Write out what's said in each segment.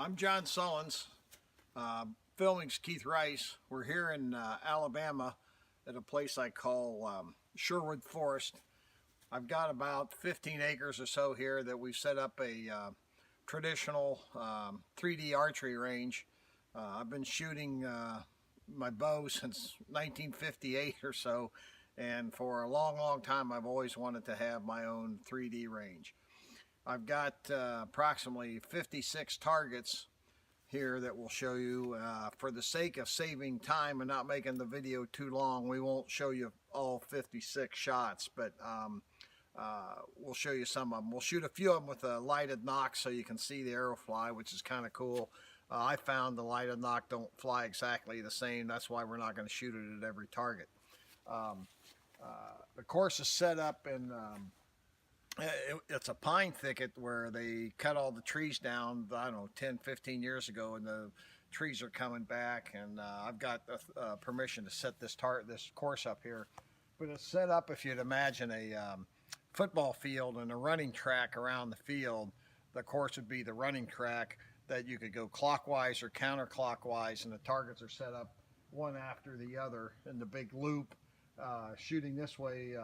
I'm John Sullins. Filming's Keith Rice. We're here in Alabama at a place I call Sherwood Forest. I've got about 15 acres or so here that we've set up a traditional 3D archery range. I've been shooting my bow since 1958 or so, and for a long time I've always wanted to have my own 3D range. I've got approximately 56 targets here that we'll show you. For the sake of saving time and not making the video too long, we won't show you all 56 shots, but we'll show you some of them. We'll shoot a few of them with a lighted nock so you can see the arrow fly, which is kind of cool. I found the lighted nock don't fly exactly the same. That's why we're not going to shoot it at every target. The course is set up in it's a pine thicket where they cut all the trees down, I don't know, 10-15 years ago, and the trees are coming back, and I've got permission to set this course up here. But it's set up, if you'd imagine a football field and a running track around the field. The course would be the running track that you could go clockwise or counterclockwise, and the targets are set up one after the other in the big loop. Shooting this way,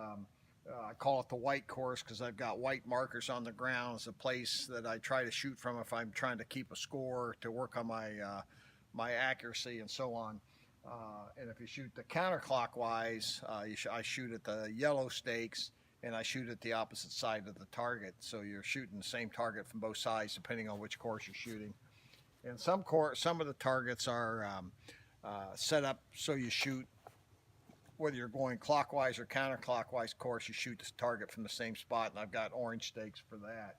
I call it the white course because I've got white markers on the ground. It's a place that I try to shoot from if I'm trying to keep a score, to work on my accuracy and so on. And if you shoot the counterclockwise, I shoot at the yellow stakes, and I shoot at the opposite side of the target. So you're shooting the same target from both sides depending on which course you're shooting. And some of the targets are set up so you shoot, whether you're going clockwise or counterclockwise course, you shoot the target from the same spot, and I've got orange stakes for that.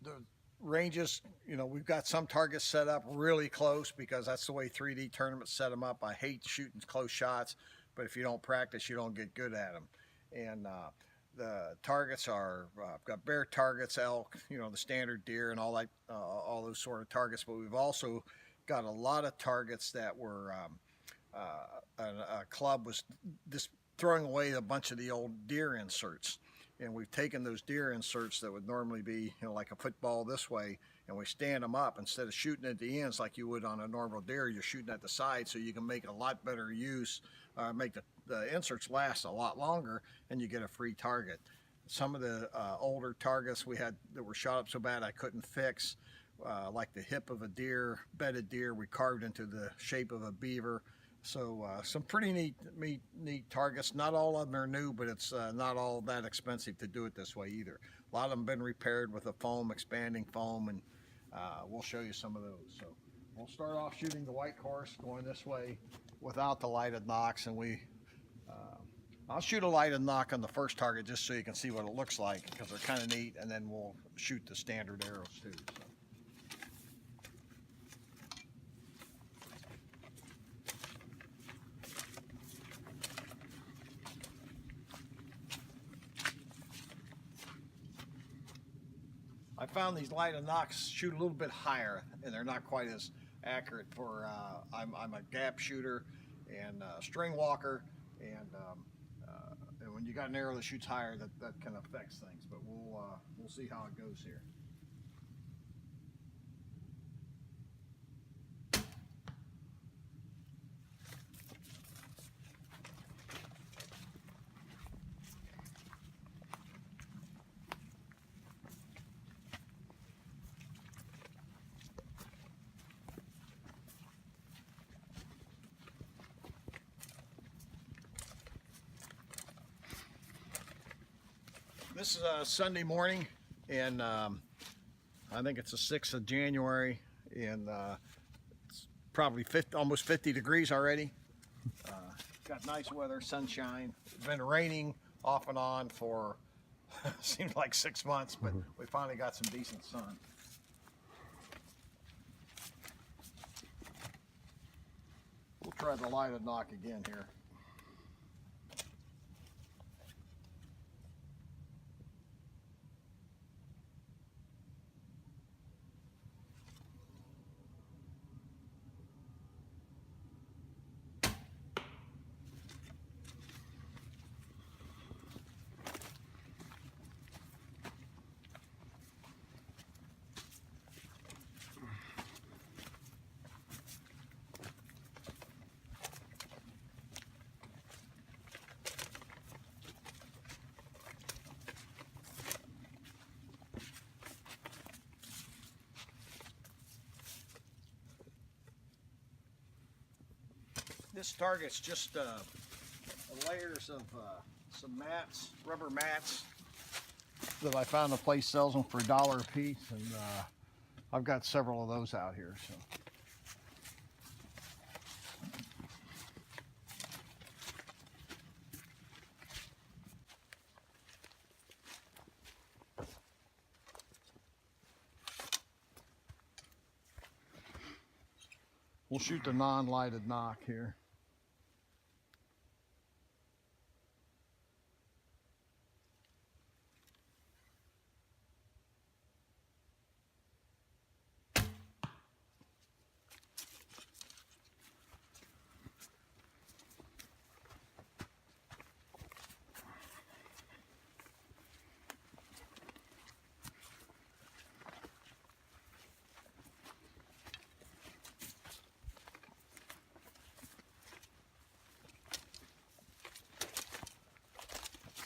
The ranges, we've got some targets set up really close because that's the way 3D tournaments set them up. I hate shooting close shots, but if you don't practice, you don't get good at them. And the targets are, I've got bear targets, elk, the standard deer and all that, all those sort of targets, but we've also got a lot of targets that were a club was just throwing away a bunch of the old deer inserts, and we've taken those deer inserts that would normally be like a football this way, and we stand them up. Instead of shooting at the ends like you would on a normal deer, you're shooting at the side, so you can make a lot better use, make the inserts last a lot longer, and you get a free target. Some of the older targets we had that were shot up so bad I couldn't fix, like the hip of a deer, bedded deer, we carved into the shape of a beaver. So some pretty neat targets. Not all of them are new, but it's not all that expensive to do it this way either. A lot of them have been repaired with a foam, expanding foam, and we'll show you some of those. So we'll start off shooting the white course, going this way without the lighted nocks, and I'll shoot a lighted nock on the first target just so you can see what it looks like, because they're kind of neat, and then we'll shoot the standard arrows too. So. I found these lighted nocks shoot a little bit higher, and they're not quite as accurate for, I'm a gap shooter and string walker, and when you got an arrow that shoots higher, that kind of affects things, but we'll see how it goes here. This is a Sunday morning, and I think it's the 6th of January, and it's probably almost 50 degrees already. Got nice weather, sunshine. It's been raining off and on for seems like 6 months, but we finally got some decent sun. We'll try the lighted nock again here. This target's just layers of some mats, rubber mats that I found a place sells them for $1 a piece, and I've got several of those out here. So. We'll shoot the non-lighted knock here.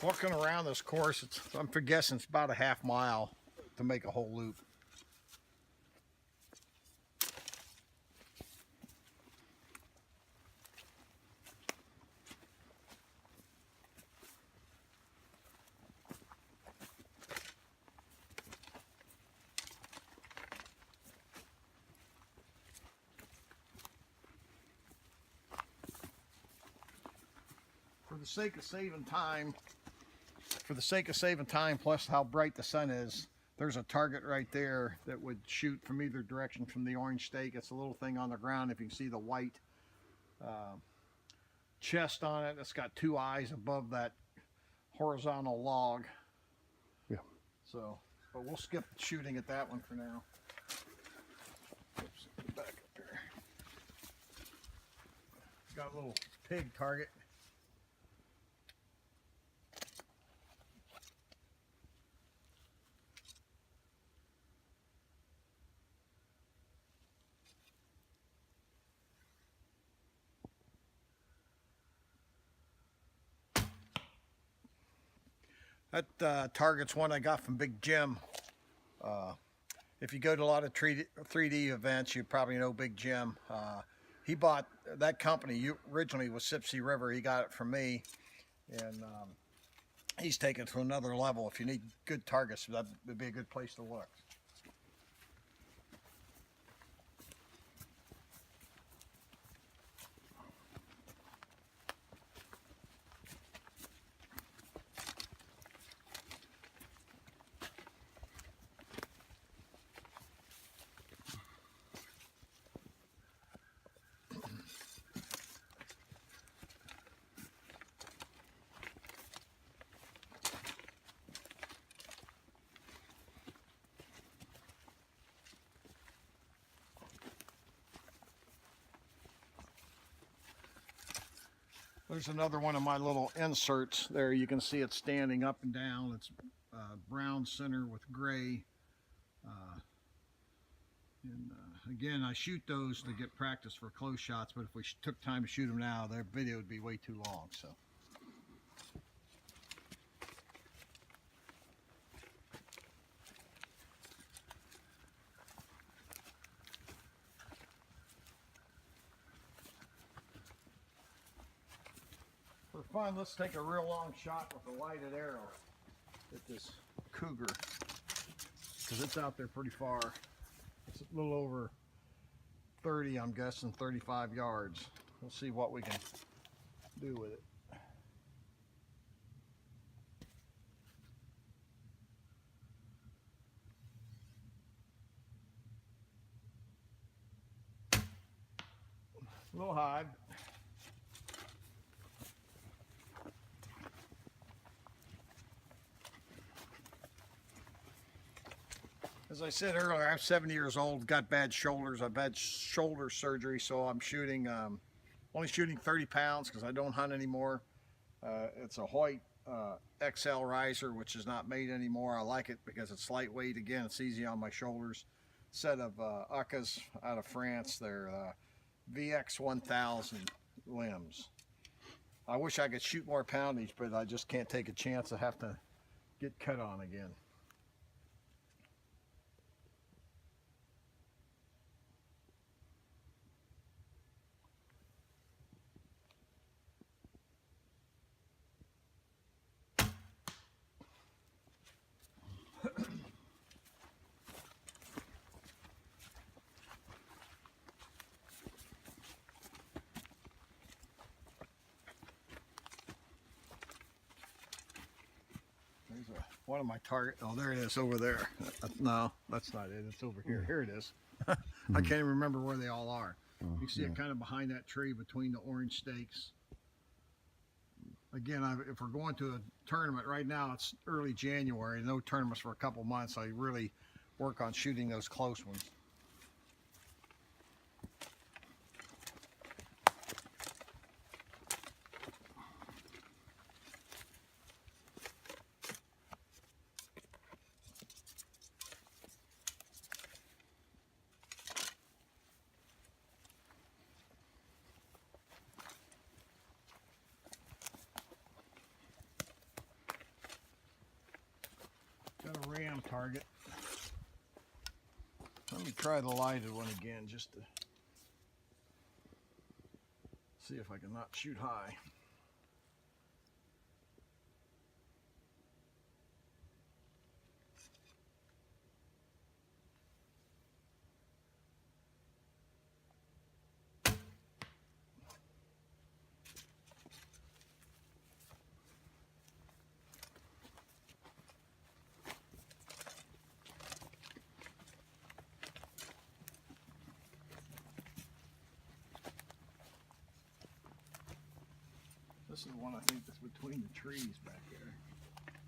Walking around this course, I'm guessing it's about a half mile to make a whole loop. For the sake of saving time, plus how bright the sun is, there's a target right there that would shoot from either direction from the orange stake. It's a little thing on the ground. If you can see the white chest on it, it's got two eyes above that horizontal log. Yeah. So, but we'll skip shooting at that one for now. Oops, get back up here. Got a little pig target. That target's one I got from Big Jim. If you go to a lot of 3D events, you probably know Big Jim. He bought that company originally was Sipsey River. He got it from me, and he's taken it to another level. If you need good targets, that would be a good place to look. There's another one of my little inserts there. You can see it standing up and down. It's brown center with gray. Again, I shoot those to get practice for close shots, but if we took time to shoot them now, their video would be way too long. So. For fun, let's take a real long shot with a lighted arrow at this cougar, because it's out there pretty far. It's a little over 30, I'm guessing 35 yards. We'll see what we can do with it. A little high. As I said earlier, I'm 70 years old, got bad shoulders. I've had shoulder surgery, so I'm shooting, only shooting 30 pounds because I don't hunt anymore. It's a Hoyt XL riser, which is not made anymore. I like it because it's lightweight. Again, it's easy on my shoulders. Set of Ucas out of France. They're VX 1000 limbs. I wish I could shoot more poundage, but I just can't take a chance. I have to get cut on again. one of my target. Oh, there it is over there. No, that's not it. It's over here. Here it is. I can't even remember where they all are. You can see it kind of behind that tree between the orange stakes. Again, if we're going to a tournament right now, it's early January. No tournaments for a couple months. I really work on shooting those close ones. Got a ram target. Let me try the lighted one again just to see if I can not shoot high. This is the one I think that's between the trees back there.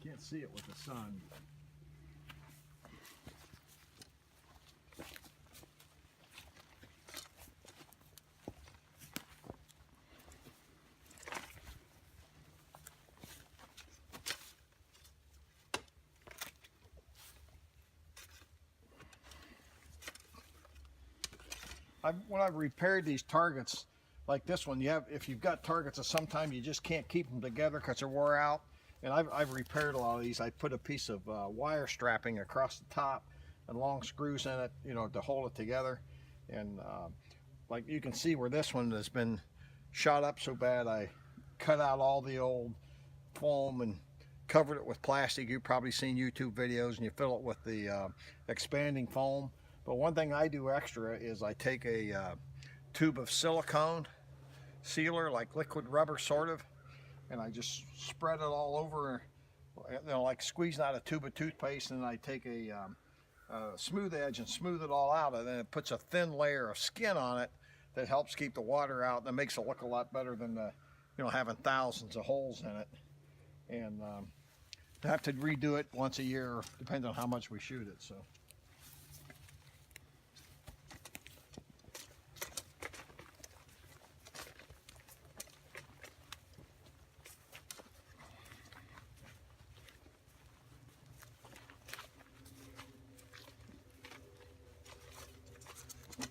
Can't see it with the sun. When I've repaired these targets, like this one, if you've got targets that sometimes you just can't keep them together because they're wore out, and I've repaired a lot of these. I put a piece of wire strapping across the top and long screws in it, you know, to hold it together. And like you can see where this one has been shot up so bad, I cut out all the old foam and covered it with plastic. You've probably seen YouTube videos, and you fill it with the expanding foam. But one thing I do extra is I take a tube of silicone sealer, like liquid rubber sort of, and I just spread it all over, you know, like squeezing out a tube of toothpaste, and I take a smooth edge and smooth it all out, and then it puts a thin layer of skin on it that helps keep the water out, and it makes it look a lot better than you know, having thousands of holes in it. And I have to redo it once a year, depends on how much we shoot it. So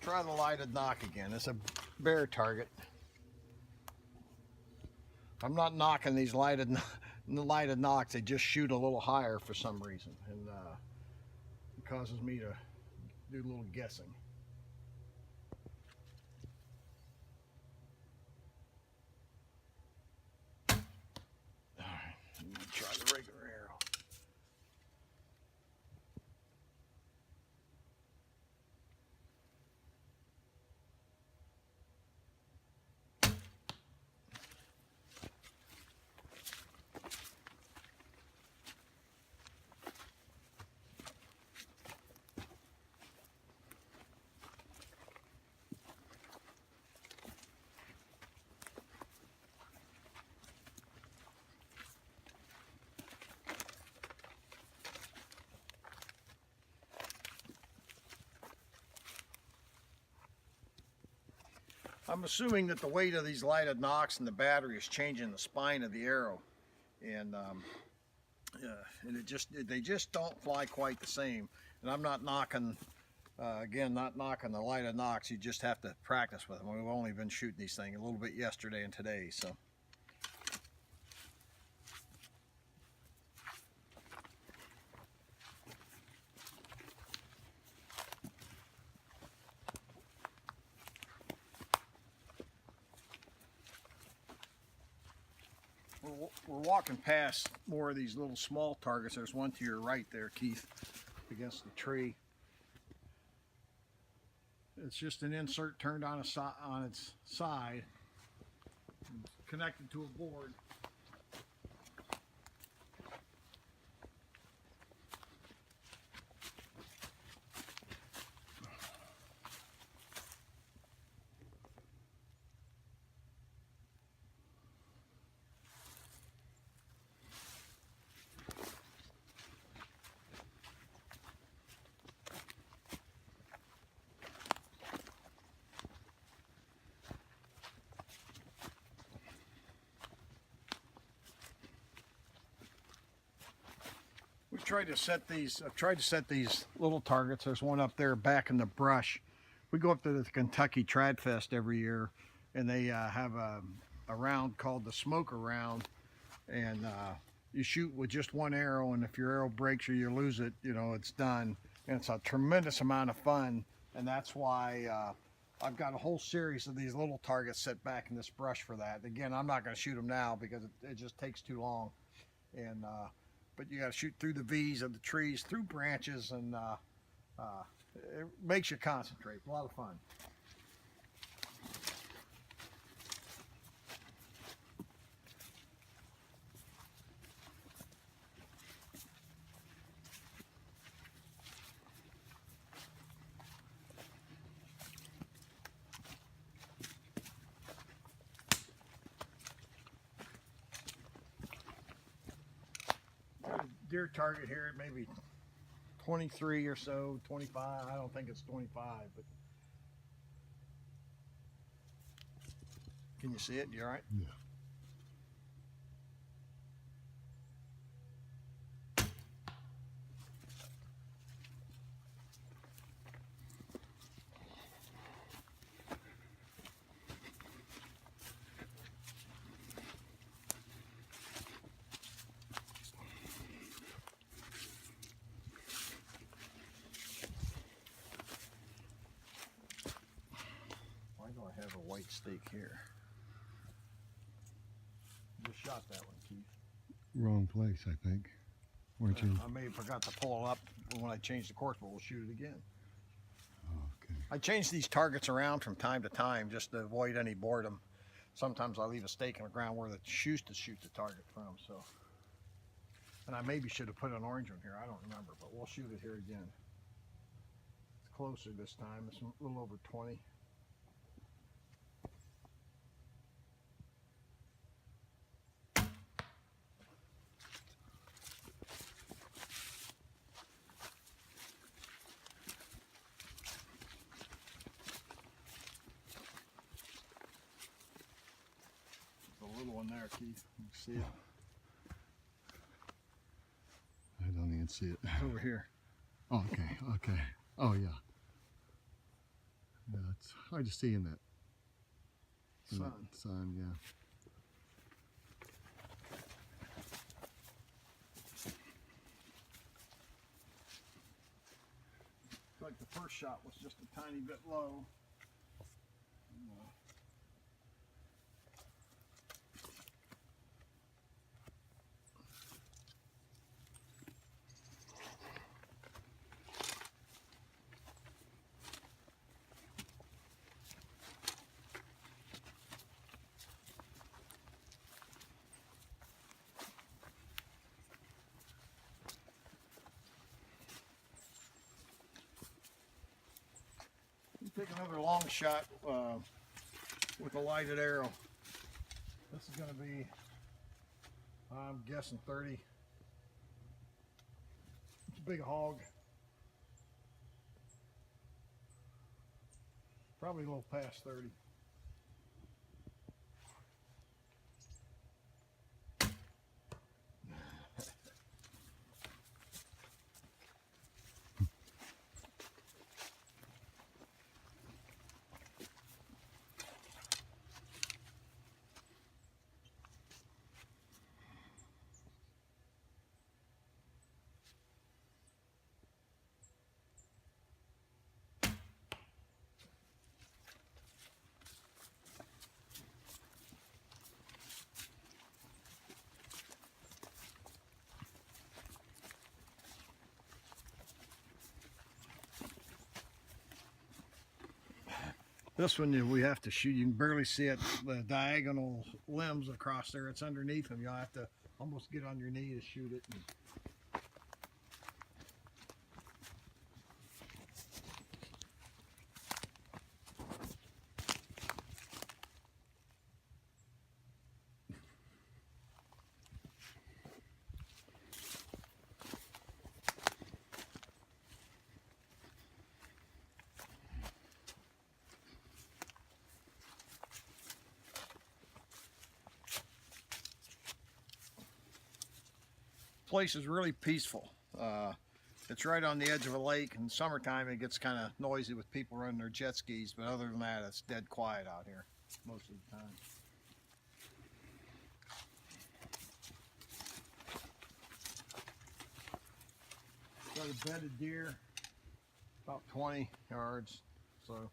try the lighted knock again. It's a bear target. I'm not knocking these lighted knocks. They just shoot a little higher for some reason, and it causes me to do a little guessing. All right, I'm gonna try the regular arrow. I'm assuming that the weight of these lighted knocks and the battery is changing the spine of the arrow, and they just don't fly quite the same. And I'm not knocking, again, not knocking the lighted knocks. You just have to practice with them. We've only been shooting these things a little bit yesterday and today, so. We're walking past more of these little small targets. There's one to your right there, Keith, against the tree. It's just an insert turned on its side, connected to a board. tried to set these little targets. There's one up there back in the brush. We go up to the Kentucky Trad Fest every year, and they have a round called the smoker round, and you shoot with just one arrow, and if your arrow breaks or you lose it, you know, it's done. And it's a tremendous amount of fun, and that's why I've got a whole series of these little targets set back in this brush for that. Again, I'm not going to shoot them now because it just takes too long, and but you got to shoot through the V's of the trees, through branches, and it makes you concentrate. A lot of fun. Deer target here, maybe 23 or so, 25. I don't think it's 25, but can you see it? You all right? Yeah. I have a white stake here. Just shot that one, Keith. Wrong place, I think. Weren't you? I may have forgot to pull it up when I changed the course, but we'll shoot it again. Okay. I change these targets around from time to time just to avoid any boredom. Sometimes I leave a stake in the ground where the shoes to shoot the target from. So, and I maybe should have put an orange one here. I don't remember, but we'll shoot it here again. It's closer this time. It's a little over 20. Little one there, Keith. You can see it. I don't even see it. It's over here. Oh, okay, okay. Oh, yeah. Yeah, it's hard to see in that sun, yeah. It's like the first shot was just a tiny bit low. Take another long shot with a lighted arrow. This is going to be, I'm guessing 30. It's a big hog. Probably a little past 30. This one we have to shoot. You can barely see it, the diagonal limbs across there. It's underneath them. You'll have to almost get on your knee to shoot it. Place is really peaceful. It's right on the edge of a lake. In summertime, it gets kind of noisy with people running their jet skis, but other than that, it's dead quiet out here most of the time. Got a bedded deer, about 20 yards, so.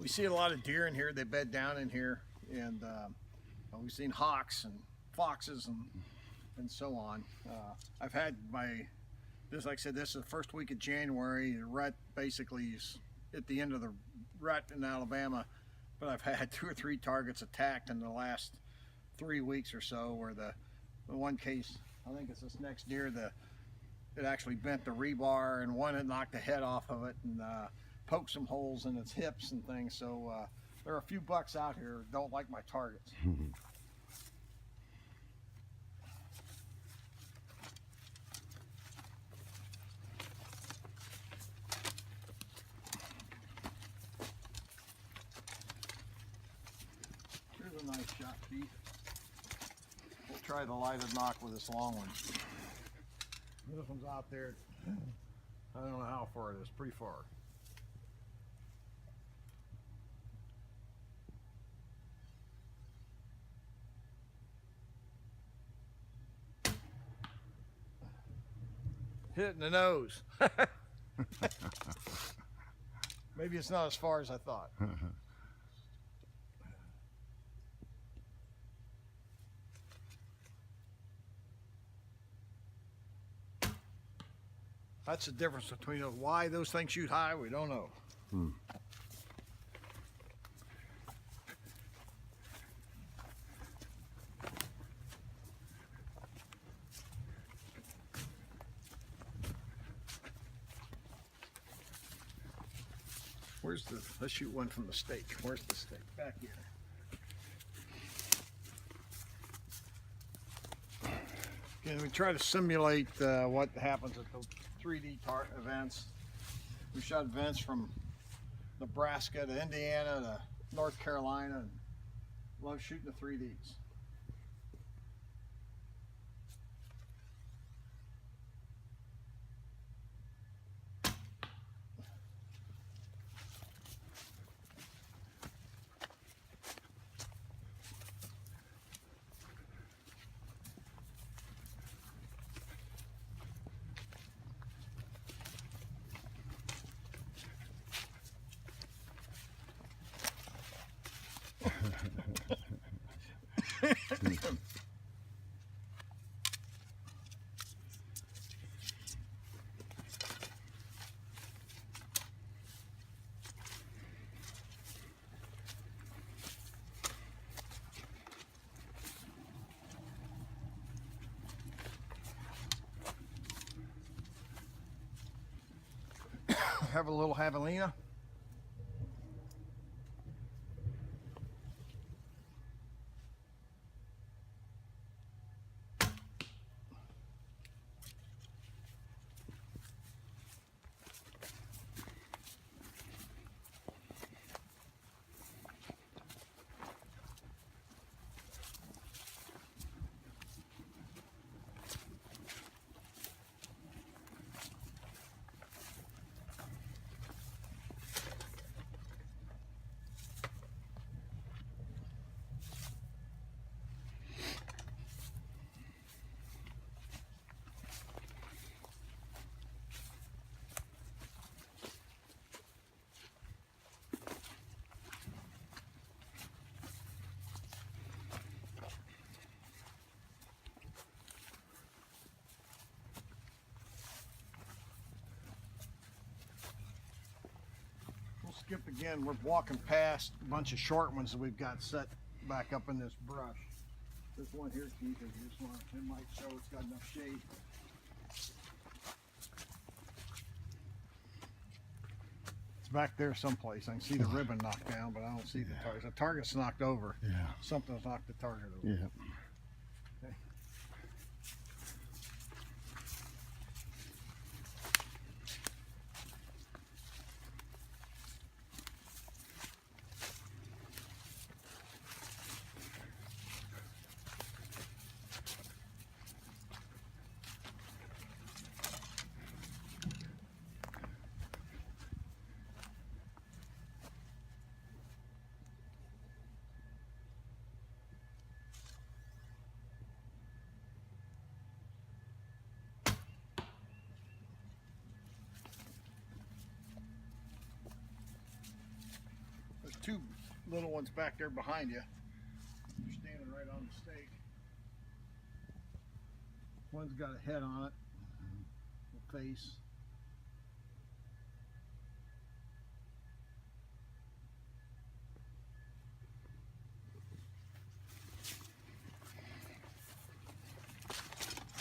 We see a lot of deer in here. They bed down in here, and we've seen hawks and foxes and so on. I've had like I said, this is the first week of January. The rut basically is at the end of the rut in Alabama, but I've had 2 or 3 targets attacked in the last 3 weeks or so. Where the one case, I think it's this next deer, it actually bent the rebar, and one had knocked the head off of it and poked some holes in its hips and things. So there are a few bucks out here who don't like my targets. Here's a nice shot, Pete. We'll try the lighted knock with this long one. This one's out there. I don't know how far it is. Pretty far. Hit in the nose. Maybe it's not as far as I thought. That's the difference between why those things shoot high, we don't know. Let's shoot one from the stake. Where's the stake? Back here. Again, we try to simulate what happens at the 3D events. We shot events from Nebraska to Indiana to North Carolina, and love shooting the 3Ds. Have a little javelina. Skip again. We're walking past a bunch of short ones that we've got set back up in this brush. This one here, Keith, is this one. It might show it's got enough shade. It's back there someplace. I can see the ribbon knocked down, but I don't see the target. The target's knocked over. Yeah. Something's knocked the target over. Yeah. Okay. There's two little ones back there behind you. You're standing right on the stake. One's got a head on it, a face.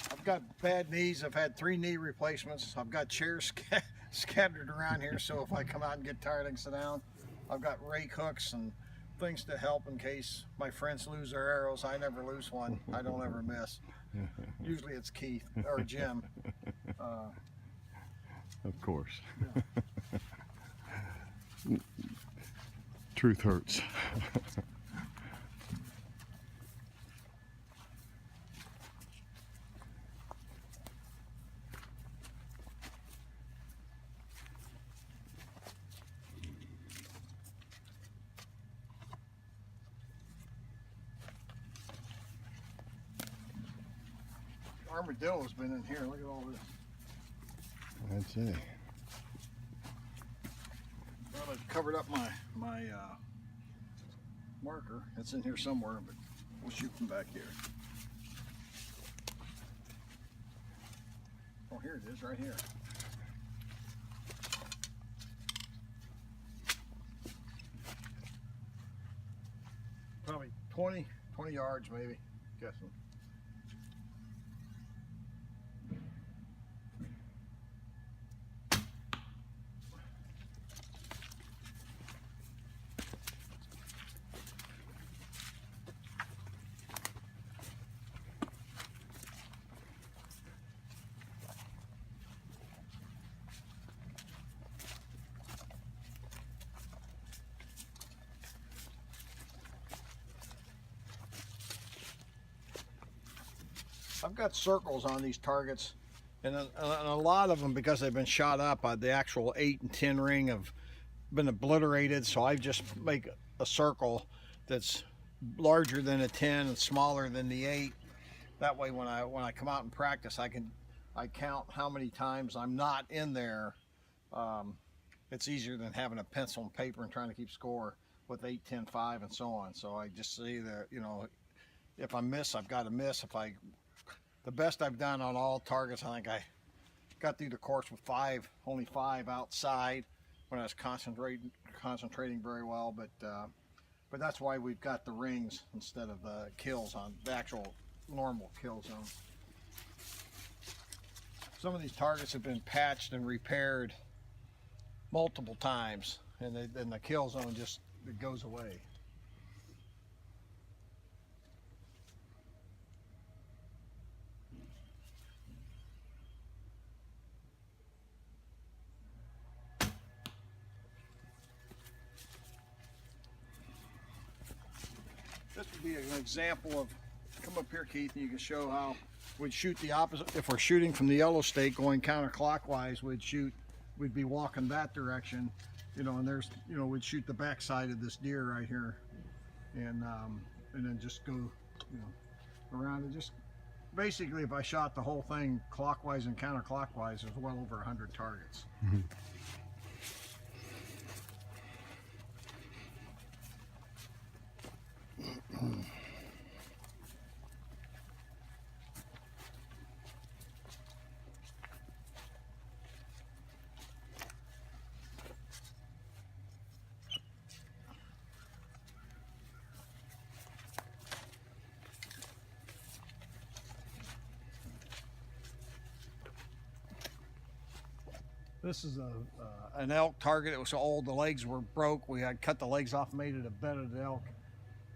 I've got bad knees. I've had 3 knee replacements. I've got chairs scattered around here, so if I come out and get tired, I can sit down. I've got rake hooks and things to help in case my friends lose their arrows. I never lose one. I don't ever miss. Usually it's Keith or Jim. Of course. Yeah. Truth hurts. Armadillo's been in here. Look at all this. I'd say. Well, I've covered up my marker. It's in here somewhere, but we'll shoot from back here. Oh, here it is, right here. Probably 20 yards, maybe. Guessing. I've got circles on these targets, and a lot of them, because they've been shot up, the actual 8 and 10 ring have been obliterated, so I just make a circle that's larger than a 10 and smaller than the 8. That way when I come out and practice, I count how many times I'm not in there. It's easier than having a pencil and paper and trying to keep score with 8, 10, 5 and so on. So I just see that, you know, if I miss, I've got to miss. The best I've done on all targets, I think I got through the course with only 5 outside when I was concentrating very well. But that's why we've got the rings instead of the kills on the actual normal kill zone. Some of these targets have been patched and repaired multiple times, and then the kill zone just goes away. This would be an example of, come up here, Keith, and you can show how we'd shoot the opposite. If we're shooting from the yellow stake going counterclockwise, we'd be walking that direction, you know, and there's, you know, we'd shoot the back side of this deer right here, and then just go, you know, around and just basically, if I shot the whole thing clockwise and counterclockwise, there's well over 100 targets. Mm-hmm. This is an elk target. It was so old, the legs were broke. We had cut the legs off, made it a bedded elk.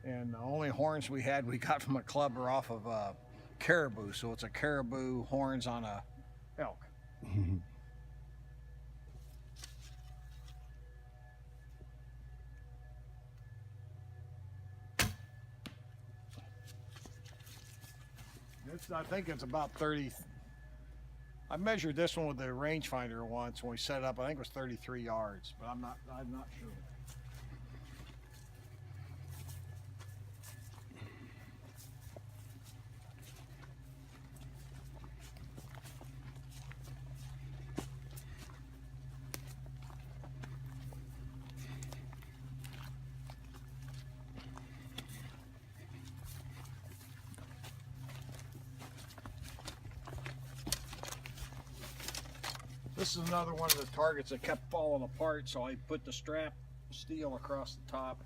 And the only horns we had we got from a club are off of caribou. So it's a caribou horns on a elk. I think it's about 30. I measured this one with the rangefinder once when we set it up. I think it was 33 yards, but I'm not sure. This is another one of the targets that kept falling apart, so I put the strap steel across the top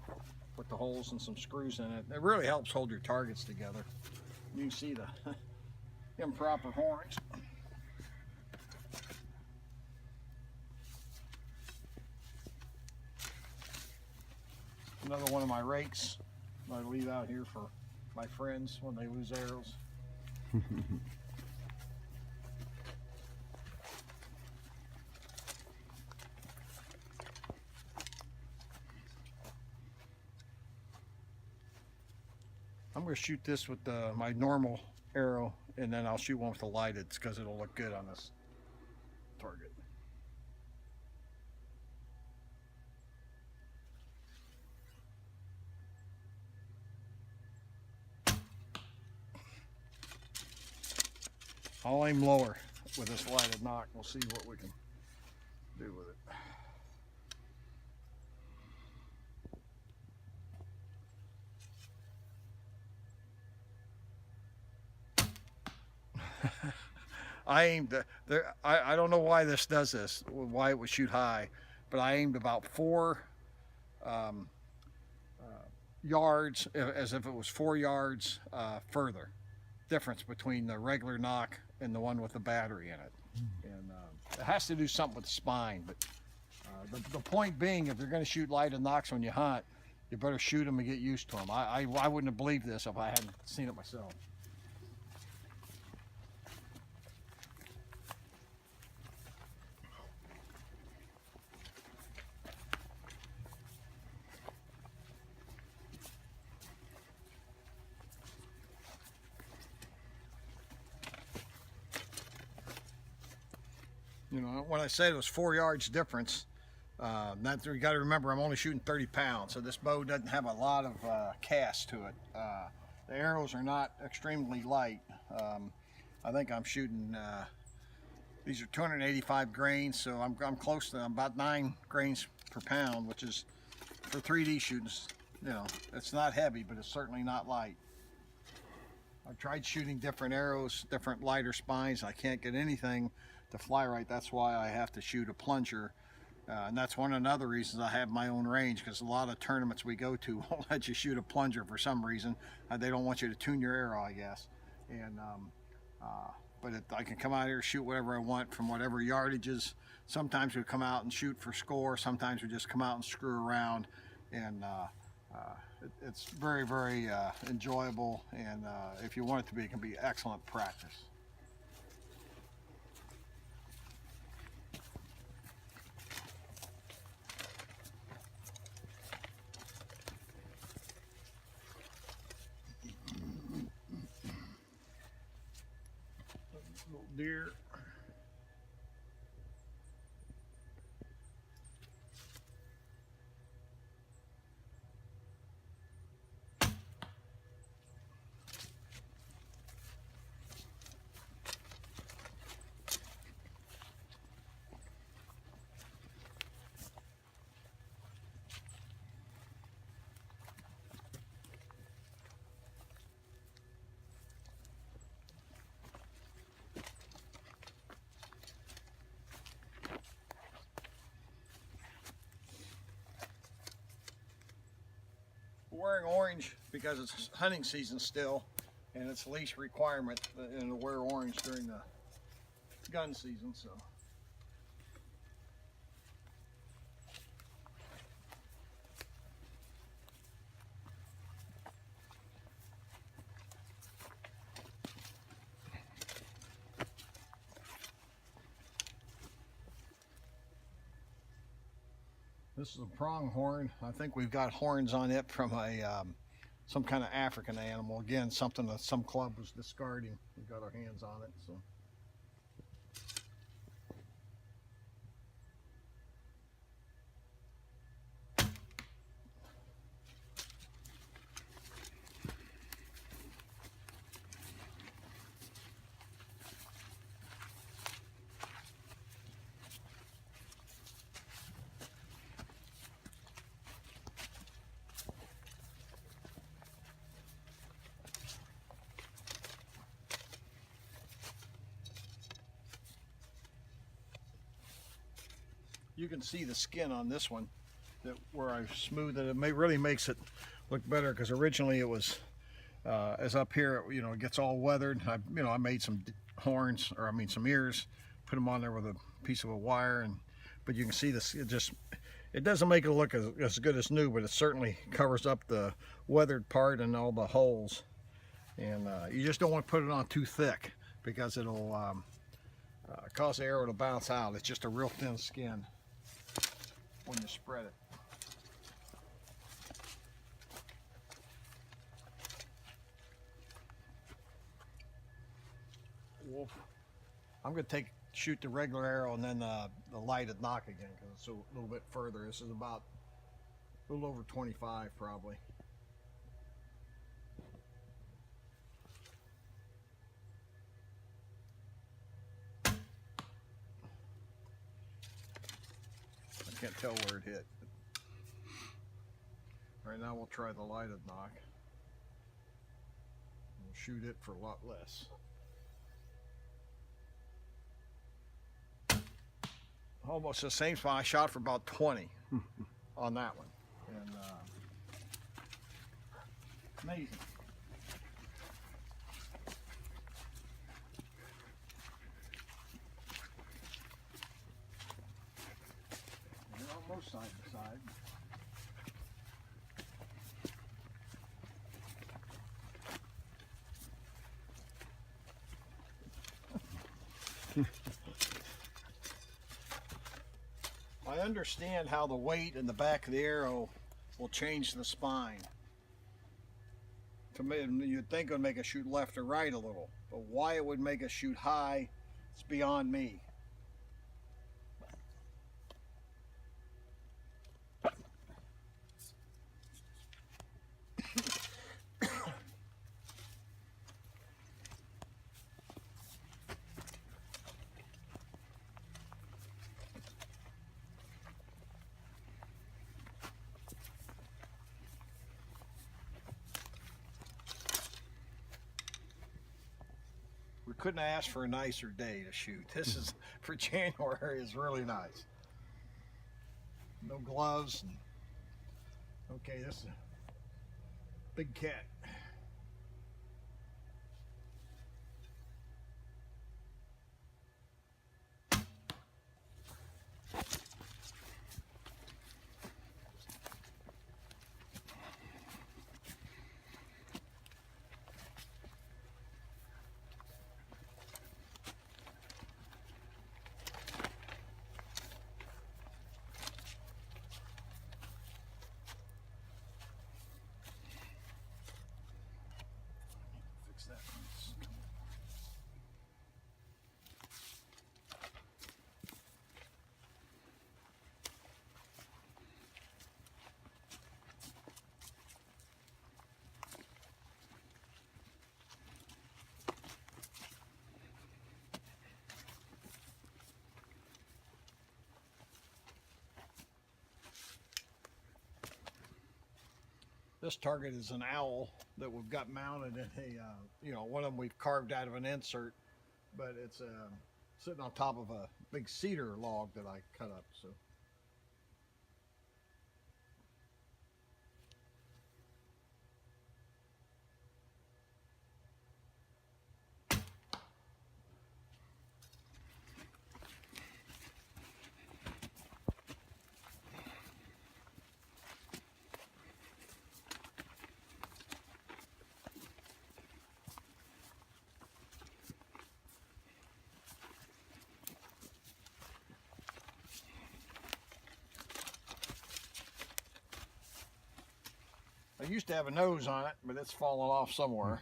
with the holes and some screws in it. It really helps hold your targets together. You can see the improper horns. Another one of my rakes I leave out here for my friends when they lose arrows. I'm going to shoot this with my normal arrow, and then I'll shoot one with the lighted because it'll look good on this target. I'll aim lower with this lighted knock. We'll see what we can do with it. I aimed there. I don't know why this does this, why it would shoot high, but I aimed about 4 yards, as if it was 4 yards further. Difference between the regular knock and the one with the battery in it, and it has to do something with the spine. But the point being, if you're going to shoot lighted knocks when you hunt, you better shoot them and get used to them. I wouldn't have believed this if I hadn't seen it myself. You know, when I said it was 4 yards difference, you got to remember I'm only shooting 30 pounds, so this bow doesn't have a lot of cast to it. The arrows are not extremely light. I think I'm shooting, these are 285 grains, so I'm close to about 9 grains per pound, which is, for 3D shooting, you know, it's not heavy, but it's certainly not light. I've tried shooting different arrows, different lighter spines. I can't get anything to fly right. That's why I have to shoot a plunger, and that's one of the other reasons I have my own range, because a lot of tournaments we go to won't let you shoot a plunger for some reason. They don't want you to tune your arrow, I guess. And but I can come out here, shoot whatever I want from whatever yardages. Sometimes we come out and shoot for score. Sometimes we just come out and screw around, and it's very, very enjoyable. And if you want it to be, it can be excellent practice. Little deer. Wearing orange because it's hunting season still, and it's least requirement to wear orange during the gun season. So This is a pronghorn. I think we've got horns on it from a some kind of African animal. Again, something that some club was discarding. We got our hands on it, so. You can see the skin on this one, that where I've smoothed it. It really makes it look better, because originally it was, as up here, it gets all weathered. I made some horns, or I mean some ears, put them on there with a piece of a wire, but you can see this. It doesn't make it look as good as new, but it certainly covers up the weathered part and all the holes. And you just don't want to put it on too thick, because it'll cause the arrow to bounce out. It's just a real thin skin when you spread it. Wolf. I'm going to shoot the regular arrow and then the lighted knock again, because it's a little bit further. This is about a little over 25 probably. I can't tell where it hit. Right now we'll try the lighted knock. We'll shoot it for a lot less. Almost the same spot. I shot for about 20 on that one. And amazing. Almost side to side. I understand how the weight in the back of the arrow will change the spine. To me, you'd think it would make us shoot left or right a little, but why it would make us shoot high, it's beyond me. We couldn't ask for a nicer day to shoot. This is, for January, is really nice. No gloves. Okay, this is a big cat. That one. This target is an owl that we've got mounted in a, one of them we've carved out of an insert, but it's sitting on top of a big cedar log that I cut up. So. I used to have a nose on it, but it's fallen off somewhere.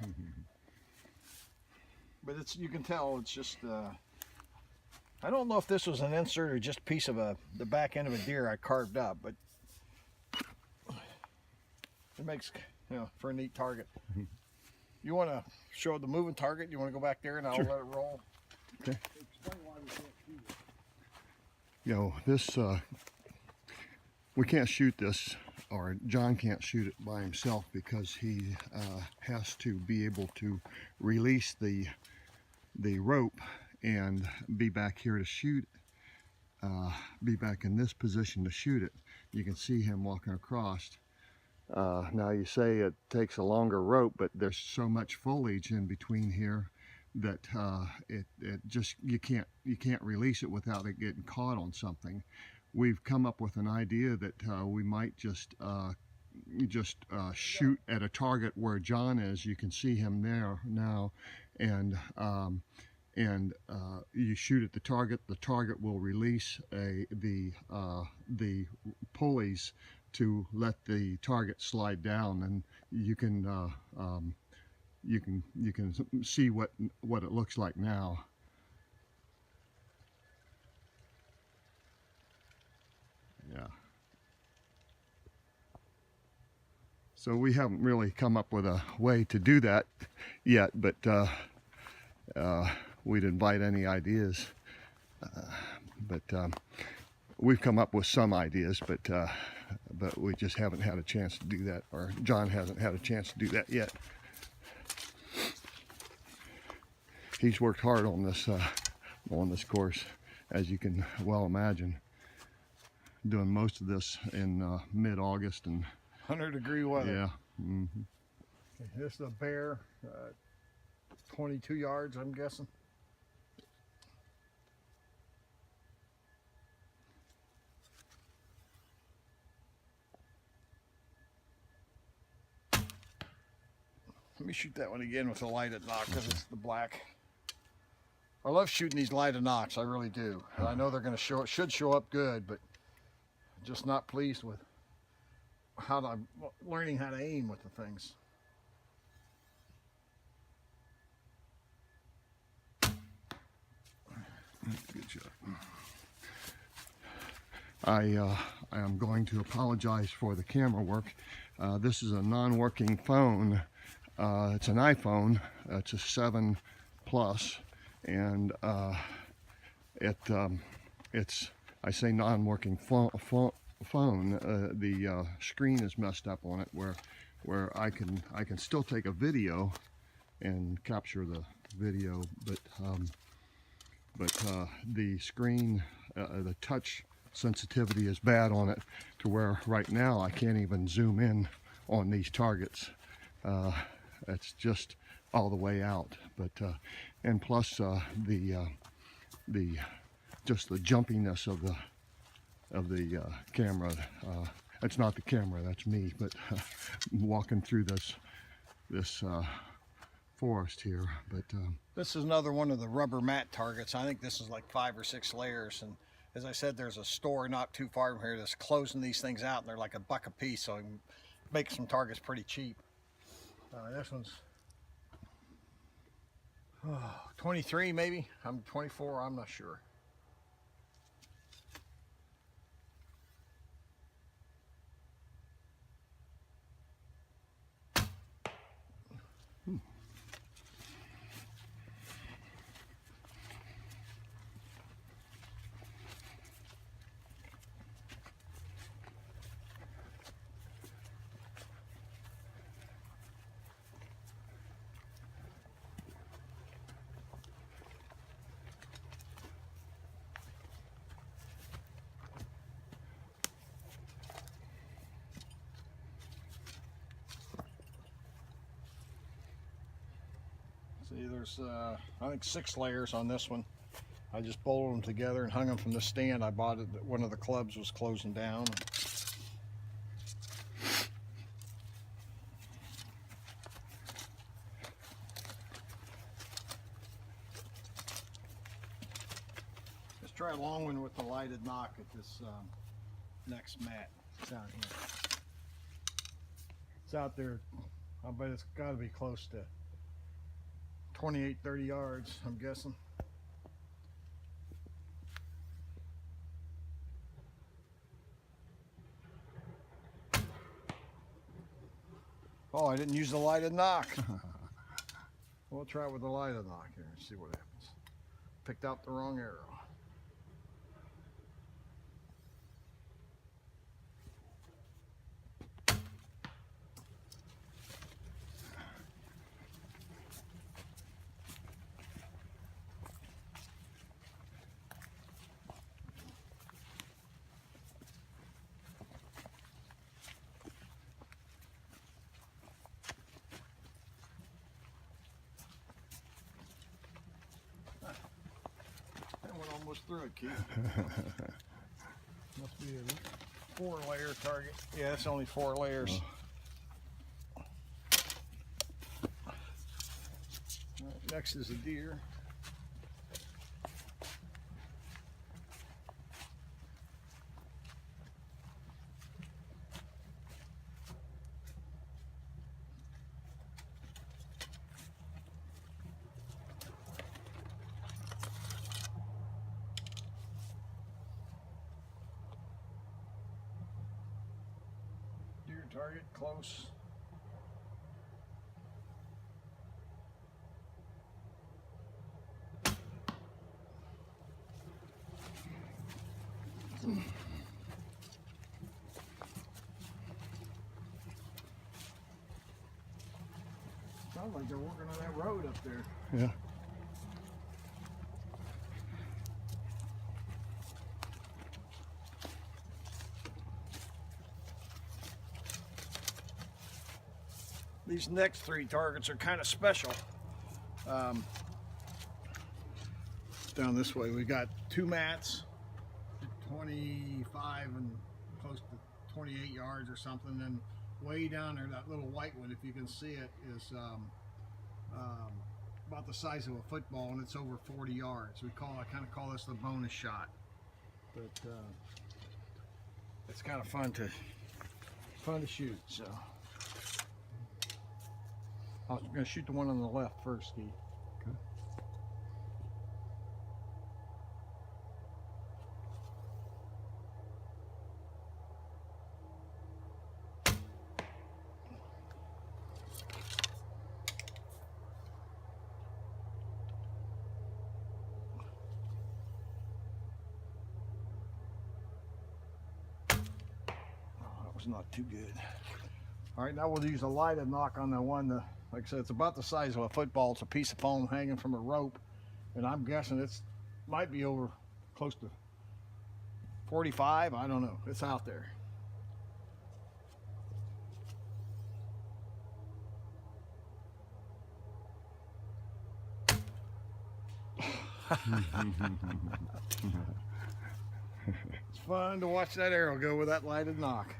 But it's, you can tell it's just, I don't know if this was an insert or just a piece of the back end of a deer I carved up, but it makes, you know, for a neat target. You want to show the moving target? You want to go back there and I'll Sure. let it roll? Okay. Explain why we can't shoot it. You know, this, we can't shoot this, or John can't shoot it by himself because he has to be able to release the rope and be back here to shoot, be back in this position to shoot it. You can see him walking across. Now you say it takes a longer rope, but there's so much foliage in between here that it just, you can't release it without it getting caught on something. We've come up with an idea that we might just shoot at a target where John is. You can see him there now, and you shoot at the target will release the pulleys to let the target slide down, and you can see what it looks like now. Yeah. So we haven't really come up with a way to do that yet, but we didn't bite any ideas. We've come up with some ideas, but we just haven't had a chance to do that, or John hasn't had a chance to do that yet. He's worked hard on this course, as you can well imagine. Doing most of this in mid-August and 100-degree weather. yeah. Mm-hmm. Okay, this is a bear, 22 yards, I'm guessing. Let me shoot that one again with a lighted knock because it's the black. I love shooting these lighted knocks, I really do. I know they're going to should show up good, but I'm just not pleased with how I'm learning how to aim with the things. Good shot. I am going to apologize for the camera work. This is a non-working phone. It's an iPhone. It's a 7 Plus, and it's, I say non-working phone. The screen is messed up on it, where I can still take a video and capture the video, but the screen, the touch sensitivity is bad on it, to where right now I can't even zoom in on these targets. It's just all the way out, but and plus just the jumpiness of the camera. It's not the camera, that's me, but walking through this forest here. But this is another one of the rubber mat targets. I think this is like 5 or 6 layers, and as I said, there's a store not too far from here that's closing these things out, and they're like $1 a piece, so you can make some targets pretty cheap. This one's 23 maybe. I'm 24, I'm not sure. See, there's I think 6 layers on this one. I just bolted them together and hung them from the stand I bought it. One of the clubs was closing down. Let's try a long one with the lighted knock at this next mat down here. It's out there. I bet it's got to be close to 28, 30 yards, I'm guessing. Oh, I didn't use the lighted knock. We'll try it with the lighted knock here and see what happens. Picked out the wrong arrow. Almost through it, Keith. Must be a 4-layer target. Yeah, it's only 4 layers. Right, next is a deer. Target close. Sounds like they're working on that road up there. Yeah. These next 3 targets are kind of special. Down this way, we got 2 mats, 25 and close to 28 yards or something. And way down there, that little white one, if you can see it, is about the size of a football, and it's over 40 yards. I kind of call this the bonus shot. But it's kind of fun to shoot. So. I was going to shoot the one on the left first, Keith. Okay. Oh, that was not too good. All right, now we'll use a lighted knock on the one. Like I said, it's about the size of a football. It's a piece of foam hanging from a rope, and I'm guessing it's might be over close to 45. I don't know. It's out there. It's fun to watch that arrow go with that lighted knock.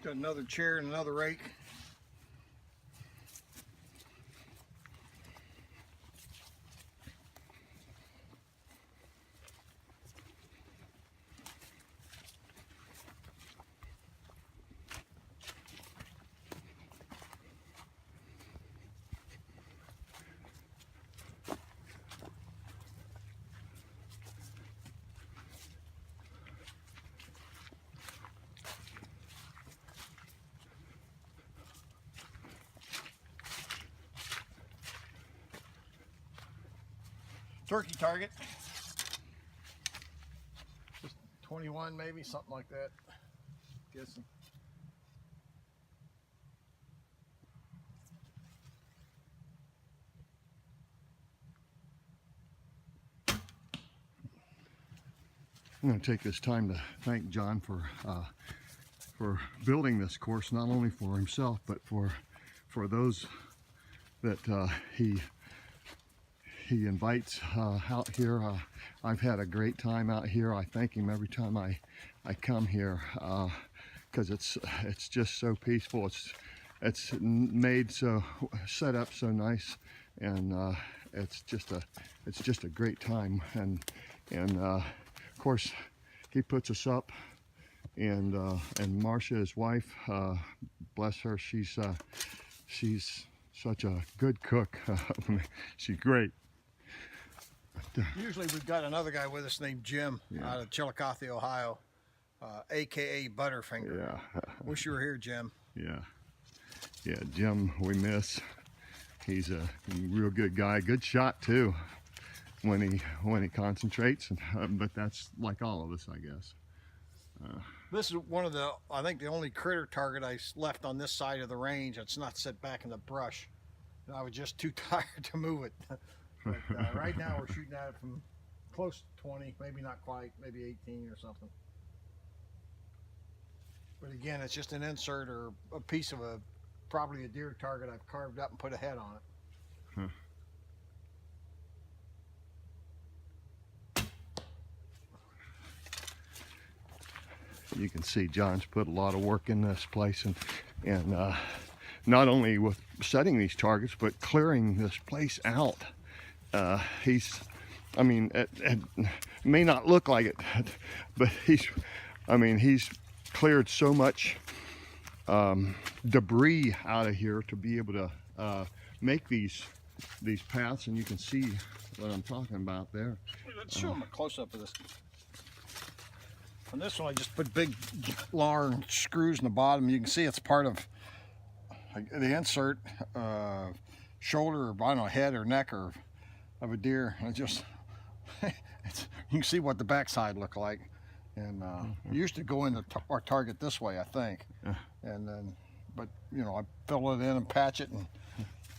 Got another chair and another rake. Turkey target. Just 21 maybe, something like that. Guessing. I'm going to take this time to thank John for building this course, not only for himself but for those that he invites out here. I've had a great time out here. I thank him every time I come here because it's just so peaceful. It's made so, set up so nice, and it's just a great time. And of course he puts us up, and Marcia, his wife, bless her, she's such a good cook. She's great. Usually we've got another guy with us named Jim, out of Chillicothe, Ohio, aka Butterfinger. Yeah. Wish you were here, Jim. Yeah, Jim, we miss. He's a real good guy, good shot too, when he concentrates. But that's like all of us, I guess. This is one of I think the only critter target I left on this side of the range that's not set back in the brush. I was just too tired to move it. But right now we're shooting at it from close to 20, maybe not quite, maybe 18 or something. But again, it's just an insert or a piece of probably a deer target I've carved up and put a head on it. You can see John's put a lot of work in this place, and not only with setting these targets, but clearing this place out. He's, I mean, it may not look like it, but he's cleared so much debris out of here to be able to make these paths, and you can see what I'm talking about there. Let's show them a close-up of this. On this one, I just put big long screws in the bottom. You can see it's part of the insert, shoulder, or I don't know, head or neck or of a deer. And it just, you can see what the backside looked like. And we used to go into our target this way, I think. And then, but you know, I fill it in and patch it, and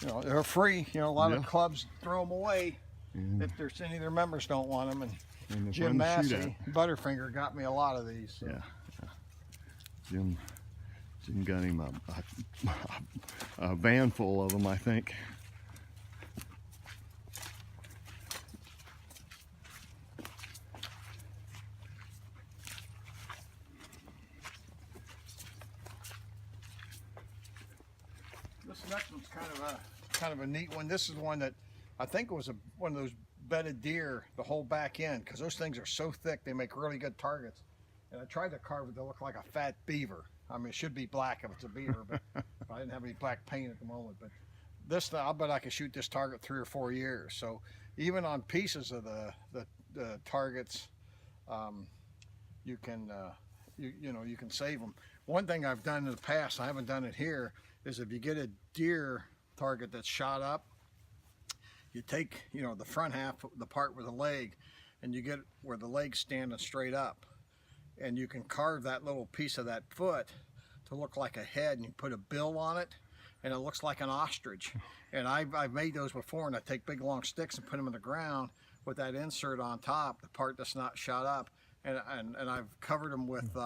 you know, they're free. You know, a lot of clubs throw them away if there's any of their members don't want them. And Jim Massey, Butterfinger, got me a lot of these. So. Yeah. Jim got him a van full of them, I think. This next one's kind of a neat one. This is one that I think was one of those bedded deer, the whole back end, because those things are so thick they make really good targets. And I tried to carve it to look like a fat beaver. I mean, it should be black if it's a beaver, but I didn't have any black paint at the moment. But this, I'll bet I could shoot this target 3 or 4 years. So even on pieces of the targets, you can you can save them. One thing I've done in the past, I haven't done it here, is if you get a deer target that's shot up, you take, you know, the front half, the part with the leg, and you get where the leg's standing straight up, and you can carve that little piece of that foot to look like a head, and you put a bill on it, and it looks like an ostrich. And I've made those before, and I take big long sticks and put them in the ground with that insert on top, the part that's not shot up, and I've covered them with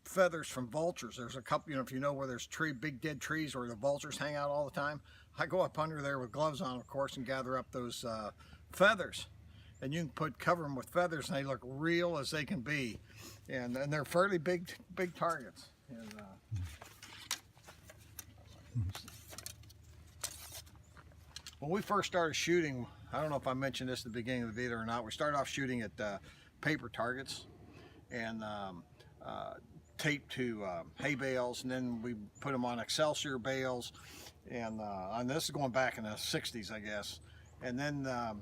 feathers from vultures. There's a couple, you know, if you know where there's big dead trees where the vultures hang out all the time, I go up under there with gloves on, of course, and gather up those feathers, and you can cover them with feathers, and they look real as they can be, and they're fairly big targets. And, when we first started shooting, I don't know if I mentioned this at the beginning of the video or not, we started off shooting at paper targets and taped to hay bales, and then we put them on Excelsior bales, and this is going back in the 60s, I guess. And then the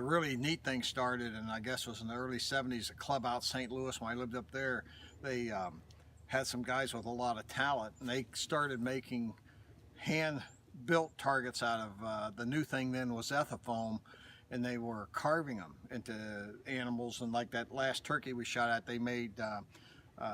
really neat thing started, and I guess it was in the early 70s, a club out St. Louis when I lived up there. They had some guys with a lot of talent, and they started making hand-built targets out of the new thing then was ethafoam, and they were carving them into animals. And like that last turkey we shot at, they made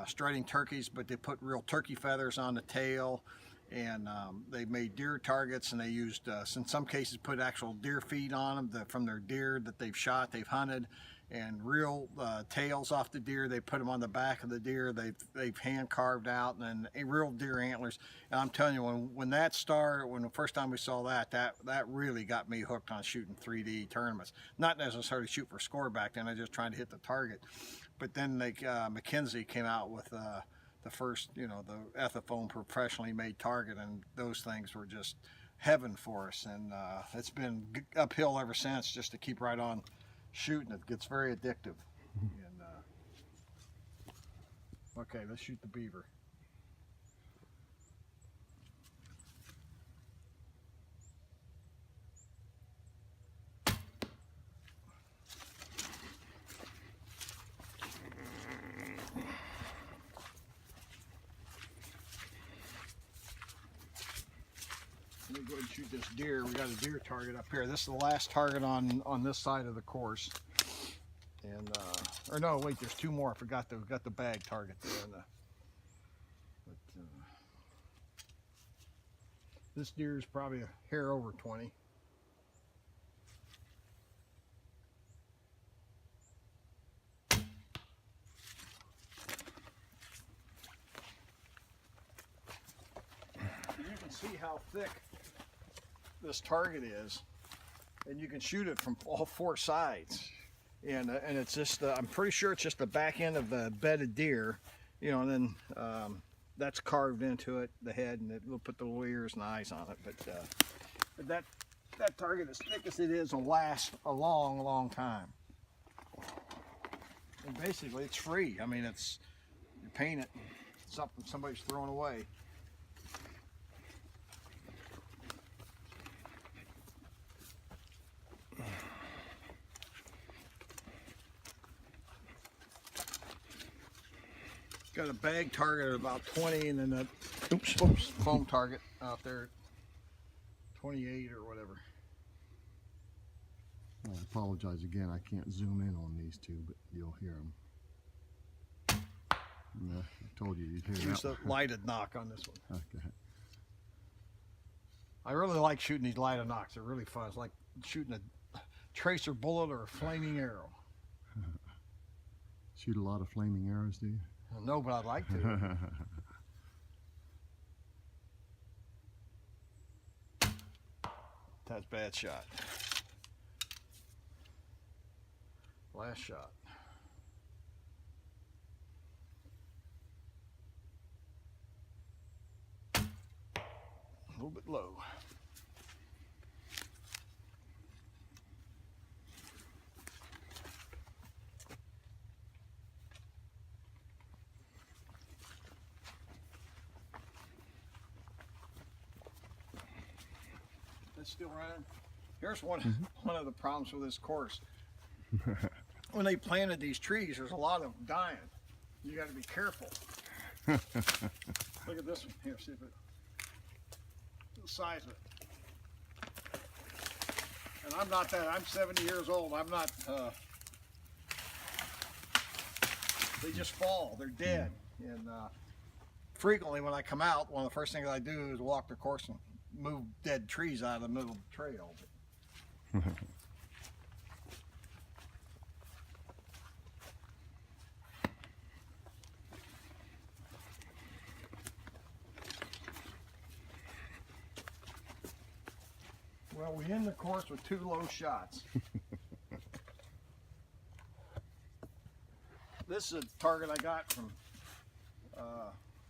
strutting turkeys, but they put real turkey feathers on the tail, and they made deer targets, and they used in some cases put actual deer feet on them from their deer that they've shot, they've hunted, and real tails off the deer. They put them on the back of the deer. They've hand carved out, and then real deer antlers. And I'm telling you, when that started, when the first time we saw that really got me hooked on shooting 3D tournaments. Not necessarily shoot for score back then. I was just trying to hit the target. But then McKinsey came out with the first, the ethafoam professionally made target, and those things were just heaven for us. And it's been uphill ever since, just to keep right on shooting. It gets very addictive. And okay, let's shoot the beaver. Let me go ahead and shoot this deer. We got a deer target up here. This is the last target on this side of the course. And or no, wait, there's two more. I forgot we got the bag target there. This deer is probably a hair over 20. You can see how thick this target is, and you can shoot it from all four sides, and it's just I'm pretty sure it's just the back end of the bedded deer, and then that's carved into it, the head, and we'll put the little ears and eyes on it. But that target, as thick as it is, will last a long time. And basically it's free. I mean, you paint it, something somebody's throwing away. Got a bag target at about 20, and then a foam target out there at 28 or whatever. I apologize again, I can't zoom in on these two, but you'll hear them. Yeah, I told you you'd hear that. Use the lighted knock on this one. Okay. I really like shooting these lighted knocks. They're really fun. It's like shooting a tracer bullet or a flaming arrow. Shoot a lot of flaming arrows, do you? No, but I'd like to. That's a bad shot. Last shot. A little bit low. It's still running. Here's one of the problems with this course. When they planted these trees, there's a lot of them dying. You got to be careful. Look at this one here. See if the size of it. And I'm not that. I'm 70 years old. I'm not. They just fall. They're dead. And frequently, when I come out, one of the first things I do is walk the course and move dead trees out of the middle of the trail. Well, we end the course with 2 low shots. This is a target I got from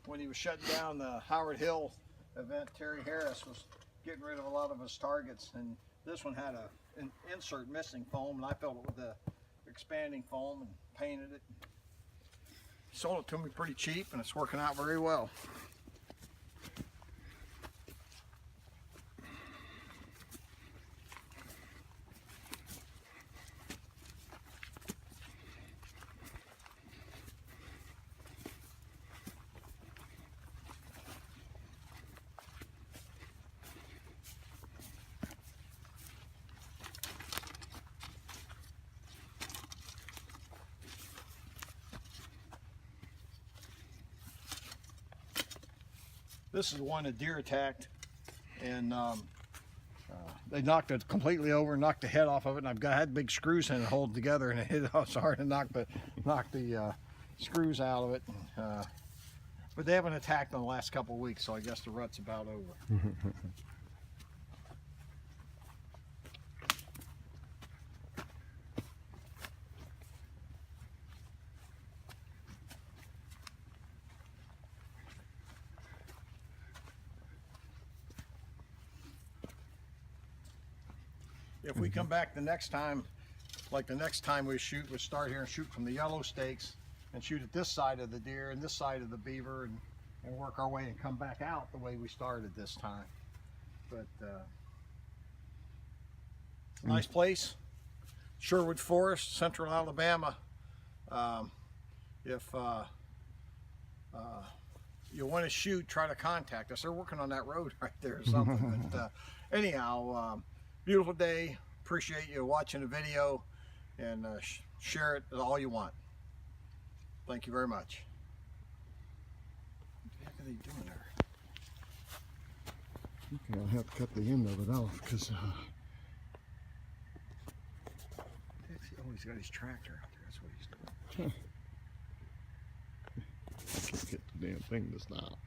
when he was shutting down the Howard Hill event. Terry Harris was getting rid of a lot of his targets, and this one had an insert missing foam, and I filled it with the expanding foam and painted it. He sold it to me pretty cheap, and it's working out very well. This is the one that deer attacked, and they knocked it completely over, knocked the head off of it, and had big screws in it holding together, and it was hard to knock the screws out of it. But they haven't attacked in the last couple of weeks, so I guess the rut's about over. If we come back the next time, like the next time we shoot, we'll start here and shoot from the yellow stakes and shoot at this side of the deer and this side of the beaver, and work our way and come back out the way we started this time. But nice place, Sherwood Forest, Central Alabama. If you want to shoot, try to contact us. They're working on that road right there or something. But anyhow, beautiful day. Appreciate you watching the video, and share it all you want. Thank you very much. What the heck are they doing there? Okay, I'll have to cut the end of it off because oh, he's got his tractor out there. That's what he's doing. I can't get the damn thing to stop.